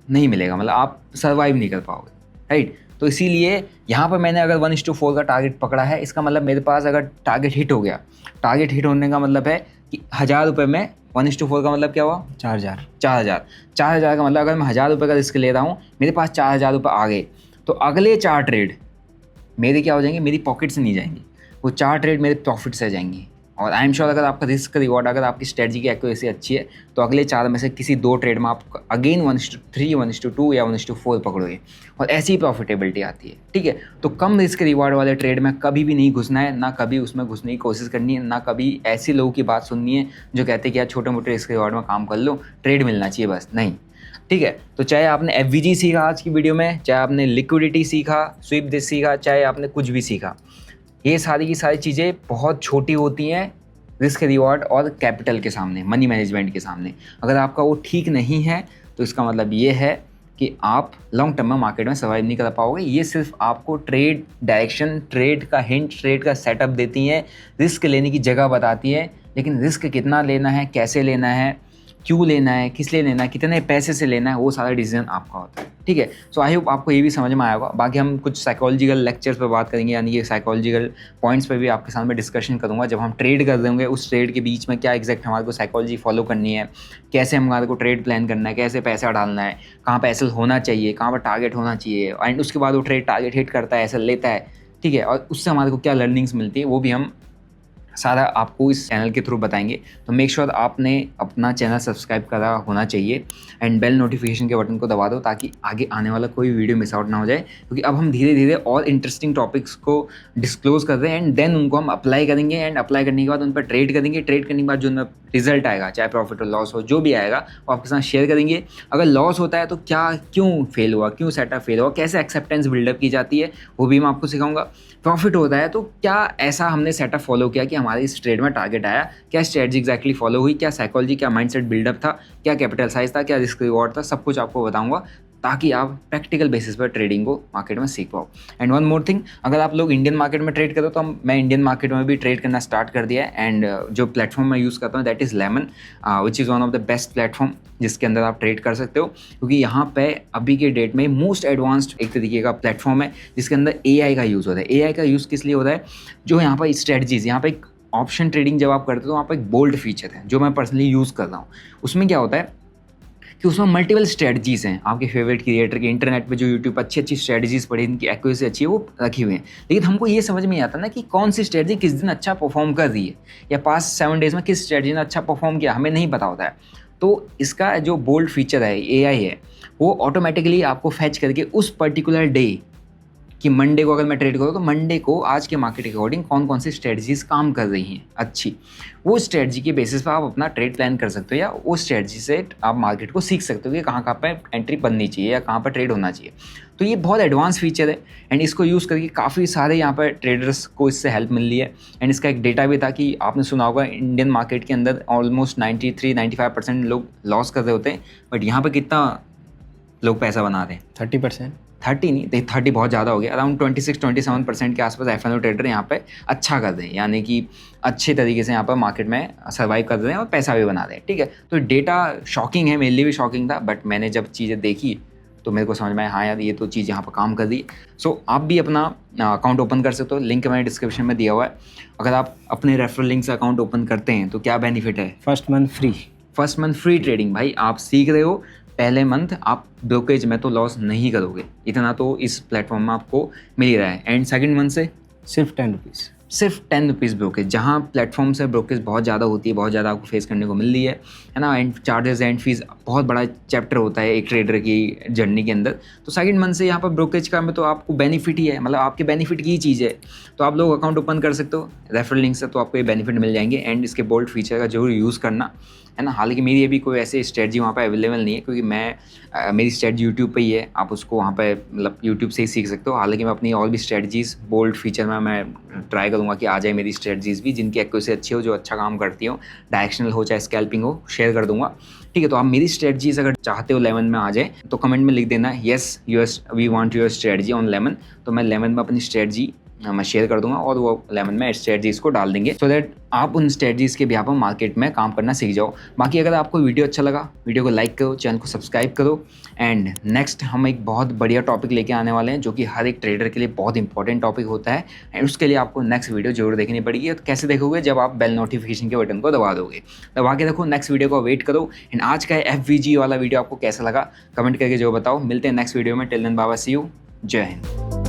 नहीं मिलेगा, मतलब आप सर्वाइव नहीं कर पाओगे, राइट। तो इसीलिए यहाँ पर मैंने अगर 1:4 का टारगेट पकड़ा है, इसका मतलब मेरे पास अगर टारगेट हिट हो गया, टारगेट हिट होने का मतलब है कि 1000 रुपये में 1:4 का मतलब क्या हुआ? 4000 का मतलब अगर मैं 1000 रुपये का रिस्क ले रहा हूँ, मेरे पास 4000 रुपये आ गए, तो अगले 4 ट्रेड मेरे क्या हो जाएंगे? मेरी पॉकेट से नहीं जाएंगी, वो 4 ट्रेड मेरे प्रॉफिट से जाएंगी। और आई एम श्योर अगर आपका रिस्क रिवॉर्ड, अगर आपकी स्ट्रेटजी की एक्यूरेसी अच्छी है, तो अगले 4 में से किसी 2 ट्रेड में आप अगेन 1:3 1:2 या 1:4 पकड़ोगे, और ऐसी ही प्रॉफिटेबिलिटी आती है, ठीक है। तो कम रिस्क रिवॉर्ड वाले ट्रेड में कभी भी नहीं घुसना है, ना कभी उसमें घुसने की कोशिश करनी है, ना कभी ऐसे लोगों की बात सुननी है जो कहते हैं कि यार छोटे मोटे रिस्क रिवॉर्ड में काम कर लो, ट्रेड मिलना चाहिए बस, नहीं, ठीक है। तो चाहे आपने एफवीजी सीखा आज की वीडियो में, चाहे आपने लिक्विडिटी सीखा, स्वीप दिस सीखा, चाहे आपने कुछ भी सीखा, ये सारी की सारी चीज़ें बहुत छोटी होती हैं रिस्क रिवॉर्ड और कैपिटल के सामने, मनी मैनेजमेंट के सामने। अगर आपका वो ठीक नहीं है तो इसका मतलब ये है कि आप लॉन्ग टर्म में मार्केट में सर्वाइव नहीं कर पाओगे। ये सिर्फ आपको ट्रेड डायरेक्शन, ट्रेड का हिंट, ट्रेड का सेटअप देती हैं, रिस्क लेने की जगह बताती है, लेकिन रिस्क कितना लेना है, कैसे लेना है, क्यों लेना है, किस लिए लेना है, कितने पैसे से लेना है, वो सारा डिसीजन आपका होता है, ठीक है। सो आई होप आपको ये भी समझ में आया होगा। बाकी हम कुछ साइकोलॉजिकल लेक्चर्स पे बात करेंगे, यानी कि साइकोलॉजिकल पॉइंट्स पे भी आपके साथ में डिस्कशन करूंगा। जब हम ट्रेड कर देंगे, उस ट्रेड के बीच में क्या एग्जैक्ट हमारे को साइकोलॉजी फॉलो करनी है, कैसे हमारे को ट्रेड प्लान करना है, कैसे पैसा डालना है, कहाँ पर एसएल होना चाहिए, कहाँ पर टारगेट होना चाहिए, एंड उसके बाद वो ट्रेड टारगेट हिट करता है, एसएल लेता है, ठीक है, और उससे हमारे को क्या लर्निंग्स मिलती है वो भी हम सारा आपको इस चैनल के थ्रू बताएंगे। तो मेक श्योर आपने अपना चैनल सब्सक्राइब करा होना चाहिए एंड बेल नोटिफिकेशन के बटन को दबा दो ताकि आगे आने वाला कोई वीडियो मिस आउट ना हो जाए, क्योंकि अब हम धीरे धीरे और इंटरेस्टिंग टॉपिक्स को डिस्क्लोज कर रहे हैं एंड देन उनको हम अप्लाई करेंगे एंड अप्लाई करने के बाद उन पर ट्रेड करेंगे। ट्रेड करने के बाद जो रिजल्ट आएगा, चाहे प्रॉफिट और लॉस हो, जो भी आएगा वो आपके साथ शेयर करेंगे। अगर लॉस होता है तो क्या, क्यों फेल हुआ, क्यों सेटअप फेल हुआ, कैसे एक्सेप्टेंस बिल्डअप की जाती है वो भी मैं आपको सिखाऊंगा। प्रॉफिट होता है तो क्या ऐसा हमने सेटअप फॉलो किया कि हमारे इस ट्रेड में टारगेट आया, क्या स्ट्रेटजी एग्जैक्टली फॉलो हुई, क्या साइकोलॉजी, क्या माइंडसेट बिल्डअप था, क्या कैपिटल साइज था, क्या रिस्क रिवॉर्ड था, सब कुछ आपको बताऊंगा ताकि आप प्रैक्टिकल बेसिस पर ट्रेडिंग को मार्केट में सीख पाओ। एंड वन मोर थिंग, अगर आप लोग इंडियन मार्केट में ट्रेड करो तो मैं इंडियन मार्केट में भी ट्रेड करना स्टार्ट कर दिया है एंड जो प्लेटफॉर्म मैं यूज़ करता हूँ that is lemon, which is one of the best platform जिसके अंदर आप ट्रेड कर सकते हो, क्योंकि यहाँ पे अभी के डेट में मोस्ट एडवांस्ड एक तरीके का प्लेटफॉर्म है जिसके अंदर AI का यूज़ होता है। AI का यूज़ किस लिए होता है, जो यहाँ पर स्ट्रेटजीज, यहाँ पे एक ऑप्शन ट्रेडिंग जब आप करते हो तो वहाँ पर एक बोल्ड फीचर है जो मैं पर्सनली यूज़ कर रहा हूँ। उसमें क्या होता है कि उसमें मल्टीपल स्ट्रेटजीज हैं आपके फेवरेट क्रिएटर के, इंटरनेट पे जो यूट्यूब पर अच्छी अच्छी स्ट्रेटजीज पड़ी, इनकी एक्यूरेसी अच्छी है, वो रखी हुई हैं। लेकिन हमको ये समझ में नहीं आता ना कि कौन सी स्ट्रेटजी किस दिन अच्छा परफॉर्म कर रही है या पास्ट 7 डेज में किस स्ट्रेटजी ने अच्छा परफॉर्म किया, हमें नहीं पता होता है। तो इसका जो बोल्ड फीचर है, AI है, वो ऑटोमेटिकली आपको फैच करके उस पर्टिकुलर डे कि मंडे को अगर मैं ट्रेड करूँ तो मंडे को आज के मार्केट के अकॉर्डिंग कौन कौन सी स्ट्रेटजीज काम कर रही हैं अच्छी, वो स्ट्रेटजी के बेसिस पर आप अपना ट्रेड प्लान कर सकते हो या वो स्ट्रेटजी से आप मार्केट को सीख सकते हो कि कहाँ पे एंट्री बननी चाहिए या कहाँ पर ट्रेड होना चाहिए। तो ये बहुत एडवांस फीचर है एंड इसको यूज़ करके काफ़ी सारे यहाँ पर ट्रेडर्स को इससे हेल्प मिल रही है। एंड इसका एक डेटा भी था कि आपने सुना होगा इंडियन मार्केट के अंदर ऑलमोस्ट 93-95% लोग लॉस कर रहे होते हैं, बट यहाँ पर कितना लोग पैसा बना रहे हैं? 30%। 30 नहीं, 30 बहुत ज़्यादा हो गया, अराउंड 26-27% के आसपास F&O ट्रेडर यहाँ पे अच्छा कर रहे हैं, यानी कि अच्छे तरीके से यहाँ पर मार्केट में सर्वाइव कर रहे हैं और पैसा भी बना रहे हैं। ठीक है, तो डेटा शॉकिंग है, मेरे लिए भी शॉकिंग था, बट मैंने जब चीज़ें देखी तो मेरे को समझ में आया हाँ यार ये तो चीज़ यहाँ पर काम कर रही है। सो आप भी अपना अकाउंट ओपन कर सकते हो, लिंक मैंने डिस्क्रिप्शन में दिया हुआ है। अगर आप अपने रेफरल लिंक से अकाउंट ओपन करते हैं तो क्या बेनिफिट है? First month free. First month free trading. भाई आप सीख रहे हो, पहले मंथ आप ब्रोकेज में तो लॉस नहीं करोगे, इतना तो इस प्लेटफॉर्म में आपको मिल ही रहा है। एंड सेकंड मंथ से सिर्फ 10 रुपीज़, सिर्फ 10 रुपीज़ ब्रोकेज, जहाँ प्लेटफॉर्म से ब्रोकेज बहुत ज़्यादा होती है, बहुत ज़्यादा आपको फेस करने को मिल रही है ना। एंड चार्जेस एंड फीस बहुत बड़ा चैप्टर होता है एक ट्रेडर की जर्नी के अंदर। तो सेकंड मंथ से यहाँ पर ब्रोकेज का में तो आपको बेनिफिट ही है, मतलब आपके बेनिफिट की ही चीज़ है। तो आप लोग अकाउंट ओपन कर सकते हो रेफरल लिंक से, तो आपको ये बेनिफिट मिल जाएंगे। एंड इसके बोल्ड फीचर का जरूर यूज़ करना है ना। हालांकि मेरी अभी कोई ऐसी स्ट्रेटजी वहाँ पे अवेलेबल नहीं है, क्योंकि मेरी स्ट्रेटजी यूट्यूब पे ही है, आप उसको वहाँ पे मतलब यूट्यूब से ही सीख सकते हो। हालांकि मैं अपनी और भी स्ट्रेटजीज बोल्ड फीचर में मैं ट्राई करूँगा कि आ जाए मेरी स्ट्रेटजीज भी, जिनकी एक्यूरेसी अच्छी हो, जो अच्छा काम करती हो, डायरेक्शनल हो चाहे स्कैल्पिंग हो, शेयर कर दूँगा। ठीक है, तो आप मेरी स्ट्रेटजीज अगर चाहते हो लेमन में आ जाए तो कमेंट में लिख देना yes we want your strategy on lemon. तो मैं लेमन में अपनी स्ट्रेटजी मैं शेयर कर दूंगा और वो लेमन में स्ट्रेटजीज को डाल देंगे, सो दैट आप उन स्ट्रेटजीज के बिहाफ पर मार्केट में काम करना सीख जाओ। बाकी अगर आपको वीडियो अच्छा लगा, वीडियो को लाइक करो, चैनल को सब्सक्राइब करो। एंड नेक्स्ट हम एक बहुत बढ़िया टॉपिक लेके आने वाले हैं जो कि हर एक ट्रेडर के लिए बहुत इंपॉर्टेंट टॉपिक होता है। एंड उसके लिए आपको नेक्स्ट वीडियो जरूर देखनी पड़ेगी। तो कैसे देखोगे? जब आप बेल नोटिफिकेशन के बटन को दबा दोगे, दबा के देखो, नेक्स्ट वीडियो को वेट करो। एंड आज का FVG वाला वीडियो आपको कैसा लगा कमेंट करके जो बताओ। मिलते हैं नेक्स्ट वीडियो में। Till then bye bye, see you, जय हिंद।